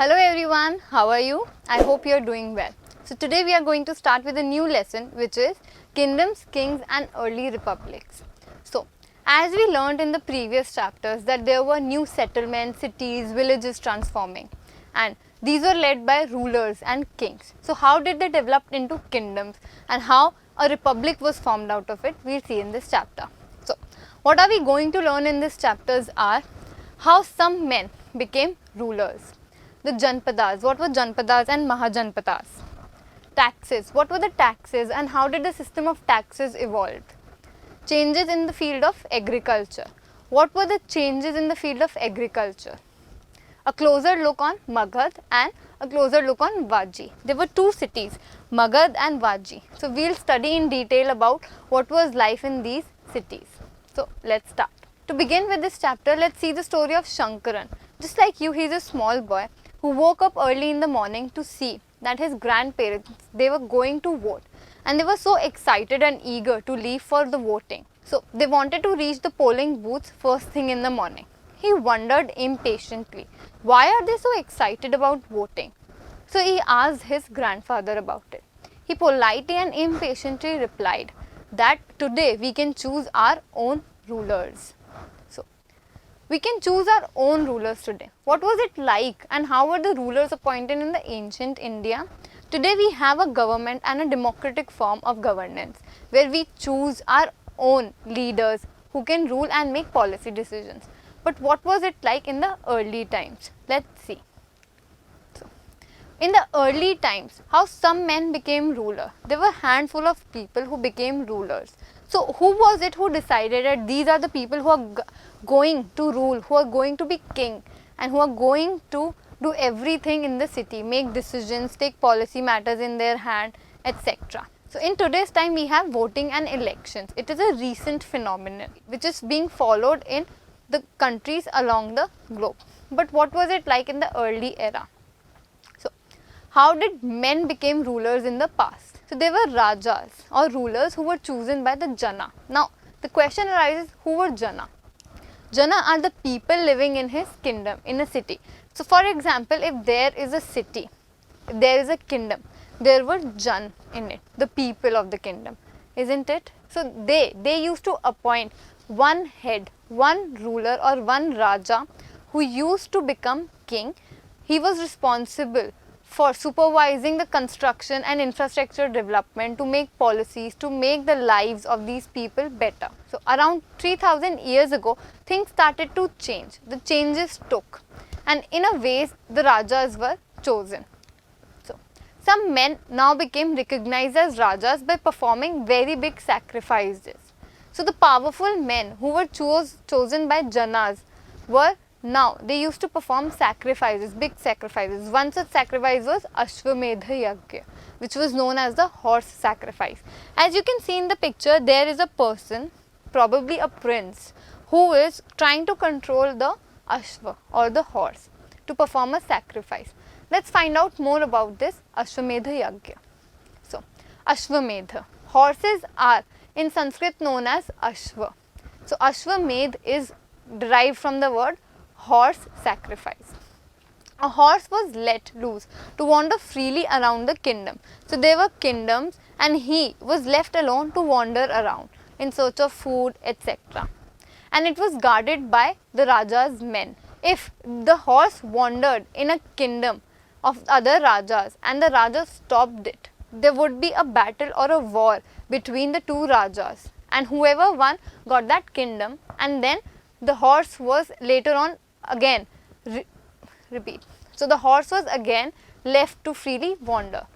Hello everyone, how are you? I hope you are doing well. So today we are going to start with a new lesson, which is Kingdoms, Kings and Early Republics. So as we learned in the previous chapters that there were new settlements, cities, villages transforming, and these were led by rulers and kings. So how did they develop into kingdoms and how a republic was formed out of it, we'll see in this chapter. So what are we going to learn in this chapters are how some men became rulers. The Janpadas, what were Janpadas and Mahajanapadas? Taxes, what were the taxes and how did the system of taxes evolve? Changes in the field of agriculture, what were the changes in the field of agriculture? A closer look on Magad and a closer look on Vaji. There were two cities, Magad and Vaji. So we'll study in detail about what was life in these cities. So let's start. To begin with this chapter, let's see the story of Shankaran. Just like you, he's a small boy who woke up early in the morning to see that his grandparents, they were going to vote, and they were so excited and eager to leave for the voting. So they wanted to reach the polling booths first thing in the morning. He wondered impatiently, why are they so excited about voting? So he asked his grandfather about it. He politely and impatiently replied that today we can choose our own rulers. We can choose our own rulers today. What was it like and how were the rulers appointed in the ancient India? Today we have a government and a democratic form of governance where we choose our own leaders who can rule and make policy decisions. But what was it like in the early times? Let's see. In the early times, how some men became ruler. There were a handful of people who became rulers. So who was it who decided that these are the people who are going to rule, who are going to be king and who are going to do everything in the city, make decisions, take policy matters in their hand, etc. So in today's time we have voting and elections. It is a recent phenomenon which is being followed in the countries along the globe. But what was it like in the early era? How did men become rulers in the past? So there were rajas or rulers who were chosen by the Jana. Now the question arises, who were Jana? Jana are the people living in his kingdom, in a city. So for example, if there is a city, if there is a kingdom, there were Jan in it, the people of the kingdom, isn't it? So they used to appoint one head, one ruler or one raja who used to become king. He was responsible for supervising the construction and infrastructure development, to make policies, to make the lives of these people better. So around 3000 years ago, things started to change. The changes took, and in a way the rajas were chosen. So some men now became recognized as rajas by performing very big sacrifices. So the powerful men who were chosen by Janas were now they used to perform sacrifices, big sacrifices. One such sacrifice was Ashwamedha Yagya, which was known as the horse sacrifice. As you can see in the picture, there is a person, probably a prince, who is trying to control the Ashwa or the horse to perform a sacrifice. Let's find out more about this Ashwamedha Yagya. So, Ashwamedha. Horses are in Sanskrit known as Ashwa. So, Ashwamedh is derived from the word horse sacrifice. A horse was let loose to wander freely around the kingdom. So there were kingdoms and he was left alone to wander around in search of food, etc. And it was guarded by the Raja's men. If the horse wandered in a kingdom of other Rajas and the Raja stopped it, there would be a battle or a war between the two Rajas, and whoever won got that kingdom, and then the horse was later on again repeat. So the horse was again left to freely wander.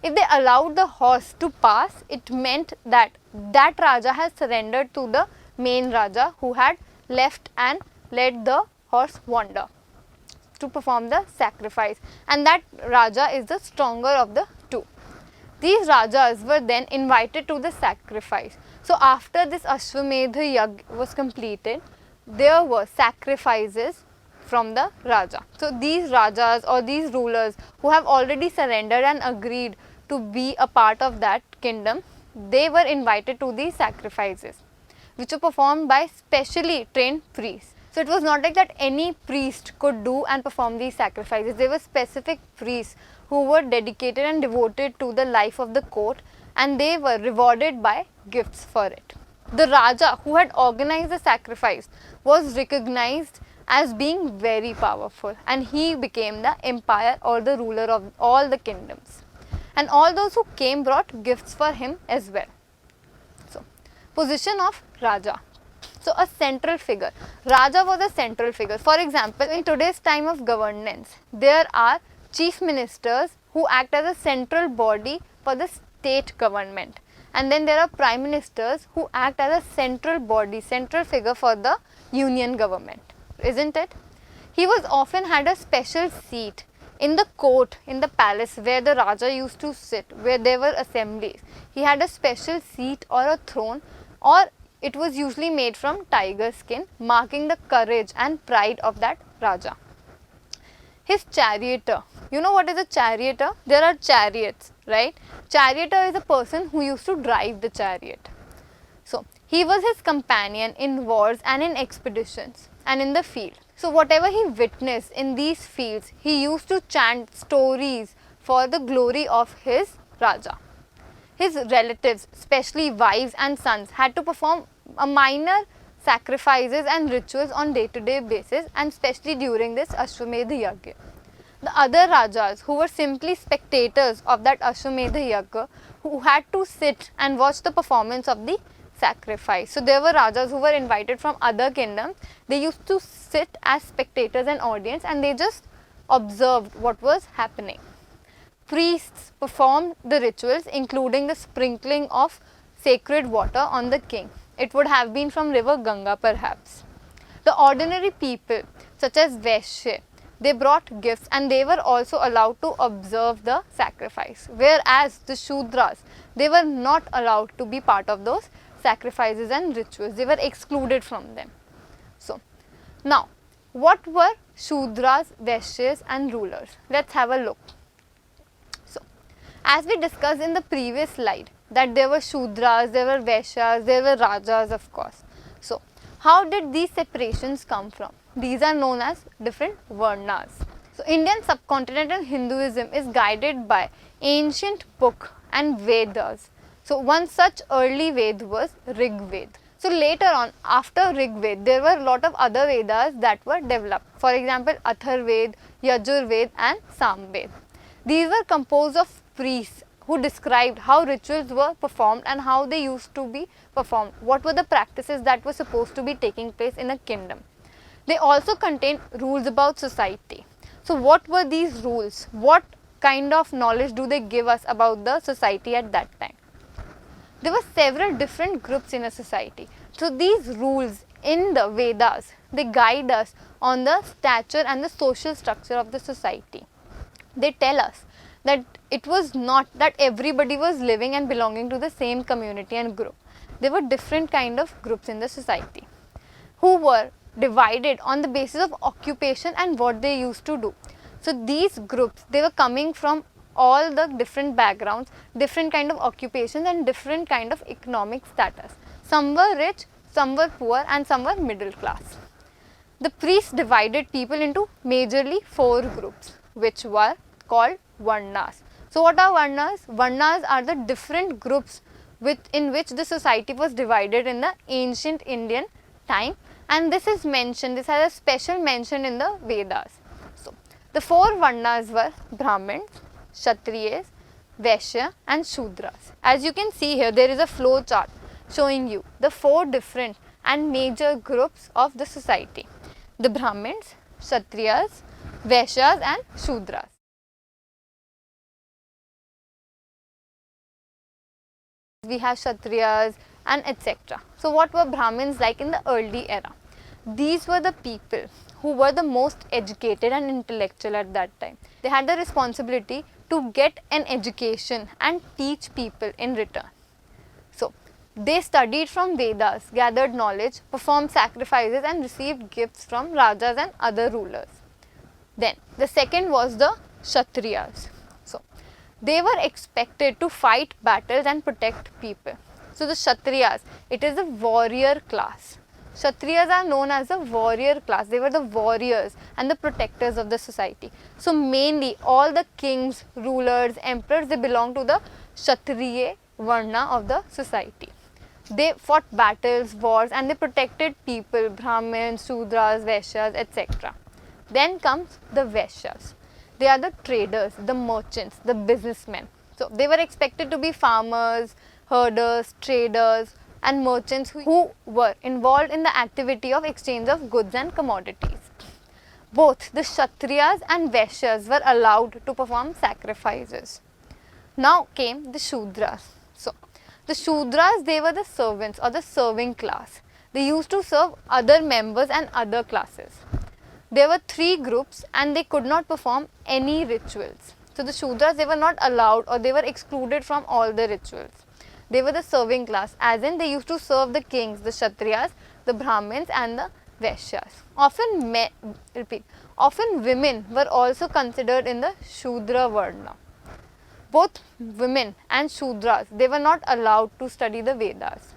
If they allowed the horse to pass, it meant that that Raja has surrendered to the main Raja who had left and let the horse wander to perform the sacrifice, and that Raja is the stronger of the two. These Rajas were then invited to the sacrifice. So after this Ashwamedha Yagya was completed, there were sacrifices from the Raja. So these Rajas or these rulers who have already surrendered and agreed to be a part of that kingdom, they were invited to these sacrifices, which were performed by specially trained priests. So it was not like that any priest could do and perform these sacrifices. There were specific priests who were dedicated and devoted to the life of the court, and they were rewarded by gifts for it. The Raja who had organized the sacrifice was recognized as being very powerful, and he became the empire or the ruler of all the kingdoms. And all those who came brought gifts for him as well. So, position of Raja. So, a central figure. Raja was a central figure. For example, in today's time of governance, there are chief ministers who act as a central body for the state government. And then there are prime ministers who act as a central body, central figure for the union government. Isn't it? He was often had a special seat in the court, in the palace where the Raja used to sit, where there were assemblies. He had a special seat or a throne, or it was usually made from tiger skin, marking the courage and pride of that Raja. His charioteer. You know what is a charioteer? There are chariots, right? Charioteer is a person who used to drive the chariot. So, he was his companion in wars and in expeditions and in the field. So, whatever he witnessed in these fields, he used to chant stories for the glory of his Raja. His relatives, especially wives and sons, had to perform a minor sacrifices and rituals on day-to-day basis, and especially during this Ashwamedha Yagya. The other Rajas who were simply spectators of that Ashwamedha Yagya, who had to sit and watch the performance of the sacrifice. So there were Rajas who were invited from other kingdoms. They used to sit as spectators and audience, and they just observed what was happening. Priests performed the rituals, including the sprinkling of sacred water on the king. It would have been from river Ganga perhaps. The ordinary people such as Vaishya, they brought gifts and they were also allowed to observe the sacrifice. Whereas the Shudras, they were not allowed to be part of those sacrifices and rituals. They were excluded from them. So, now, what were Shudras, Vaishyas and rulers? Let's have a look. So, as we discussed in the previous slide, that there were Shudras, there were Vaishyas, there were Rajas, of course. So, how did these separations come from? These are known as different Varnas. So, Indian subcontinent and Hinduism is guided by ancient book and Vedas. So, one such early Ved was Rig Ved. So, later on, after Rig Ved, there were a lot of other Vedas that were developed. For example, Athar Ved, Yajur Ved and Sam Ved. These were composed of priests who described how rituals were performed and how they used to be performed. What were the practices that were supposed to be taking place in a kingdom. They also contained rules about society. So, what were these rules? What kind of knowledge do they give us about the society at that time? There were several different groups in a society. So, these rules in the Vedas, they guide us on the stature and the social structure of the society. They tell us that it was not that everybody was living and belonging to the same community and group. There were different kind of groups in the society who were divided on the basis of occupation and what they used to do. So, these groups, they were coming from all the different backgrounds, different kind of occupations and different kind of economic status. Some were rich, some were poor and some were middle class. The priests divided people into majorly 4 groups, which were called Varnas. So, what are Varnas? Varnas are the different groups in which the society was divided in the ancient Indian time, and this is mentioned, this has a special mention in the Vedas. So, the 4 Varnas were Brahmins, Kshatriyas, Vaishya and Shudras. As you can see here, there is a flow chart showing you the 4 different and major groups of the society. The Brahmins, Kshatriyas, Vaishyas and Shudras. We have Kshatriyas and etc. So, what were Brahmins like in the early era? These were the people who were the most educated and intellectual at that time. They had the responsibility to get an education and teach people in return. So, they studied from Vedas, gathered knowledge, performed sacrifices and received gifts from Rajas and other rulers. Then, the second was the Kshatriyas. So, they were expected to fight battles and protect people. So, the Kshatriyas, it is a warrior class Kshatriyas are known as the warrior class. They were the warriors and the protectors of the society. So mainly all the kings, rulers, emperors, they belong to the Kshatriya Varna of the society. They fought battles, wars, and they protected people, Brahmins, Shudras, Vaishyas, etc. Then comes the Vaishyas. They are the traders, the merchants, the businessmen. So they were expected to be farmers, herders, traders, and merchants who were involved in the activity of exchange of goods and commodities. Both the Kshatriyas and Vaishyas were allowed to perform sacrifices. Now came the Shudras. So the Shudras, they were the servants or the serving class. They used to serve other members and other classes. There were 3 groups and they could not perform any rituals. So the Shudras, they were not allowed or they were excluded from all the rituals. They were the serving class, as in they used to serve the kings, the Kshatriyas, the Brahmins and the Vaishyas. Often women were also considered in the Shudra Varna. Both women and Shudras, they were not allowed to study the Vedas.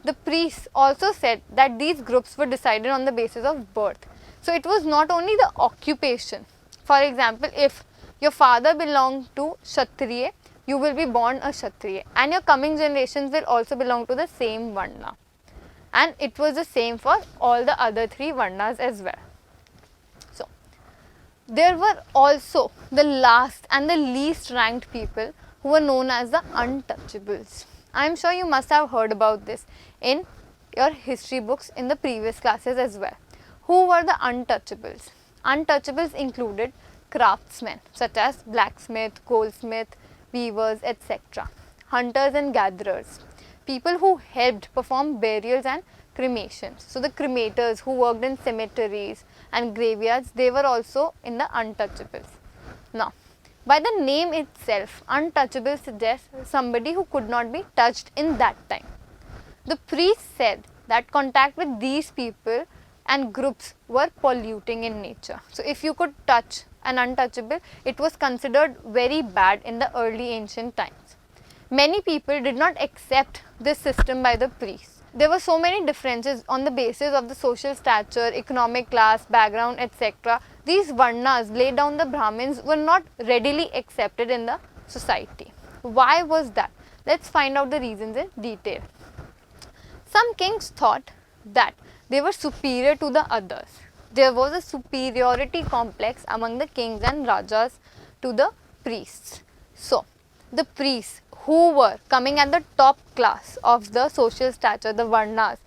The priests also said that these groups were decided on the basis of birth. So it was not only the occupation. For example, if your father belonged to Kshatriya, you will be born a Kshatriya, and your coming generations will also belong to the same Varna. And it was the same for all the other 3 Varnas as well. So there were also the last and the least ranked people who were known as the Untouchables. I am sure you must have heard about this in your history books in the previous classes as well. Who were the Untouchables? Untouchables included craftsmen such as blacksmith, goldsmith, weavers, etc. Hunters and gatherers. People who helped perform burials and cremations. So the cremators who worked in cemeteries and graveyards, they were also in the Untouchables. Now, by the name itself, untouchable suggests somebody who could not be touched in that time. The priest said that contact with these people and groups were polluting in nature. So if you could touch an untouchable, it was considered very bad in the early ancient times. Many people did not accept this system by the priests. There were so many differences on the basis of the social stature, economic class, background, etc. These Varnas laid down the Brahmins were not readily accepted in the society. Why was that? Let's find out the reasons in detail. Some kings thought that they were superior to the others. There was a superiority complex among the kings and rajas to the priests. So, the priests who were coming at the top class of the social stature, the Varnas,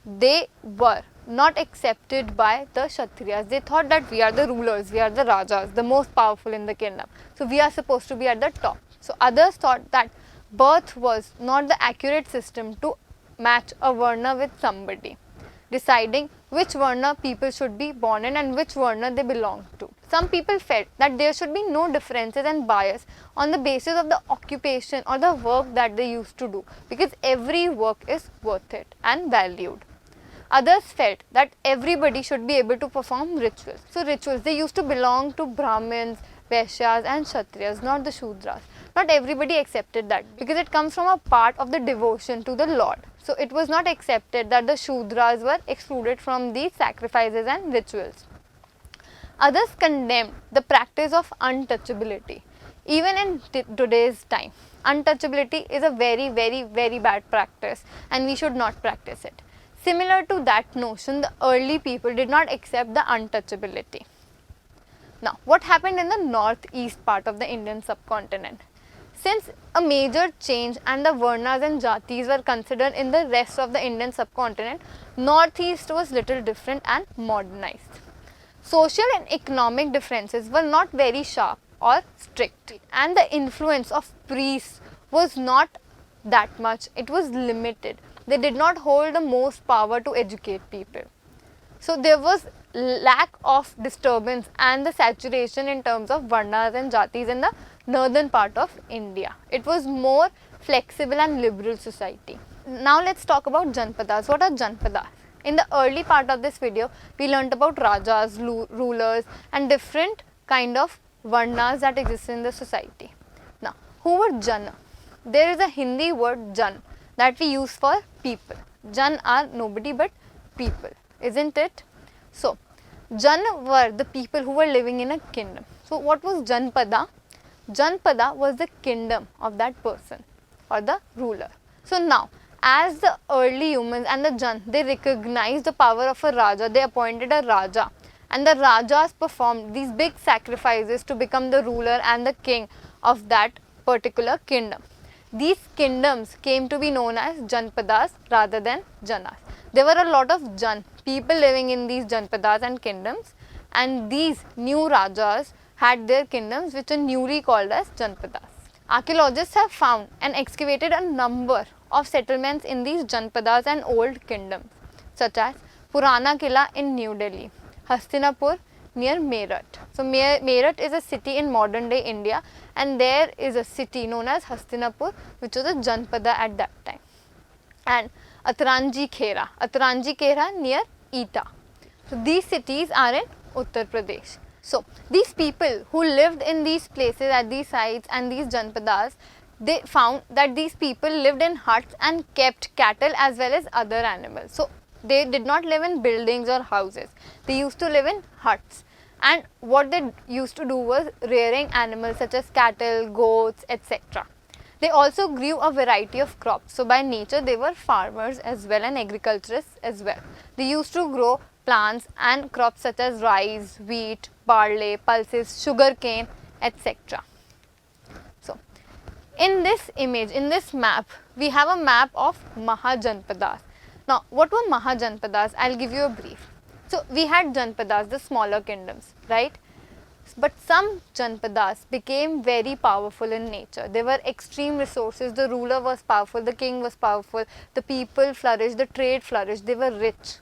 they were not accepted by the Kshatriyas. They thought that we are the rulers, we are the rajas, the most powerful in the kingdom. So, we are supposed to be at the top. So, others thought that birth was not the accurate system to match a Varna with somebody, deciding which Varna people should be born in and which Varna they belong to. Some people felt that there should be no differences and bias on the basis of the occupation or the work that they used to do, because every work is worth it and valued. Others felt that everybody should be able to perform rituals. So rituals, they used to belong to Brahmins, Vaishyas and Kshatriyas, not the Shudras. Not everybody accepted that because it comes from a part of the devotion to the Lord. So it was not accepted that the Shudras were excluded from these sacrifices and rituals. Others condemned the practice of untouchability. Even in today's time, untouchability is a very, very, very bad practice and we should not practice it. Similar to that notion, the early people did not accept the untouchability. Now, what happened in the northeast part of the Indian subcontinent? Since a major change and the Varnas and Jatis were considered in the rest of the Indian subcontinent, northeast was little different and modernized. Social and economic differences were not very sharp or strict, and the influence of priests was not that much, it was limited. They did not hold the most power to educate people. So there was lack of disturbance and the saturation in terms of Varnas and Jatis in the northern part of India. It was more flexible and liberal society. Now let's talk about Janpadas. What are Janpadas? In the early part of this video, we learnt about rajas, rulers and different kind of Varnas that exist in the society. Now, who were Jana? There is a Hindi word Jan that we use for people. Jan are nobody but people, isn't it? So, Jan were the people who were living in a kingdom. So, what was Janpada? Janpada was the kingdom of that person or the ruler. So, now, as the early humans and the Jan, they recognized the power of a Raja, they appointed a Raja, and the Rajas performed these big sacrifices to become the ruler and the king of that particular kingdom. These kingdoms came to be known as Janpadas rather than Janas. There were a lot of Jan, people living in these Janpadas and kingdoms, and these new Rajas had their kingdoms which are newly called as Janpadas. Archaeologists have found and excavated a number of settlements in these Janpadas and old kingdoms, such as Purana Killa in New Delhi, Hastinapur near Meerut. So, Meerut is a city in modern day India, and there is a city known as Hastinapur, which was a Janpada at that time. And Atranji Khera near Eta. So, these cities are in Uttar Pradesh. So, these people who lived in these places at these sites and these Janpadas, they found that these people lived in huts and kept cattle as well as other animals. So, they did not live in buildings or houses. They used to live in huts. And what they used to do was rearing animals such as cattle, goats, etc. They also grew a variety of crops. So, by nature they were farmers as well and agriculturists as well. They used to grow plants and crops such as rice, wheat, barley, pulses, sugarcane, etc. So, in this image, in this map, we have a map of Mahajanapadas. Now, what were Mahajanapadas? I will give you a brief. So, we had Janpadas, the smaller kingdoms, right? But some Janpadas became very powerful in nature. There were extreme resources, the ruler was powerful, the king was powerful, the people flourished, the trade flourished, they were rich.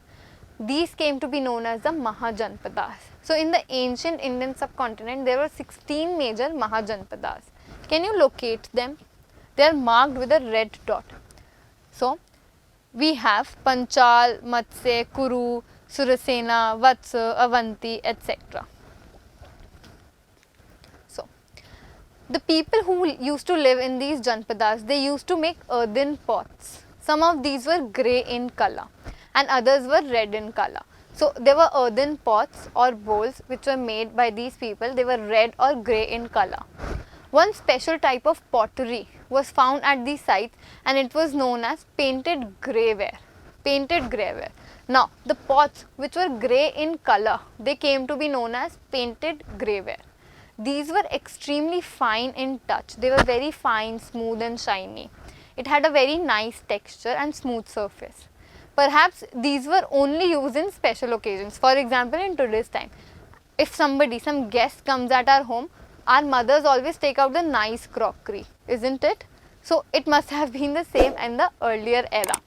These came to be known as the Mahajanapadas. So, in the ancient Indian subcontinent, there were 16 major Mahajanapadas. Can you locate them? They are marked with a red dot. So, we have Panchal, Matsya, Kuru, Surasena, Vatsa, Avanti, etc. So, the people who used to live in these Janpadas, they used to make earthen pots. Some of these were grey in color and others were red in color. So, there were earthen pots or bowls which were made by these people. They were red or grey in color. One special type of pottery was found at these sites and it was known as painted greyware. Painted greyware. Now, the pots which were grey in color, they came to be known as painted greyware. These were extremely fine in touch. They were very fine, smooth and shiny. It had a very nice texture and smooth surface. Perhaps these were only used in special occasions. For example, in today's time, if some guest comes at our home, our mothers always take out the nice crockery, isn't it? So, it must have been the same in the earlier era.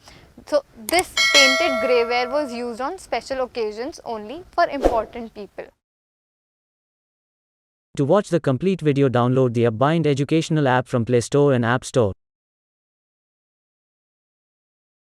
So, this painted greyware was used on special occasions only for important people. To watch the complete video, download the Upbind educational app from Play Store and App Store.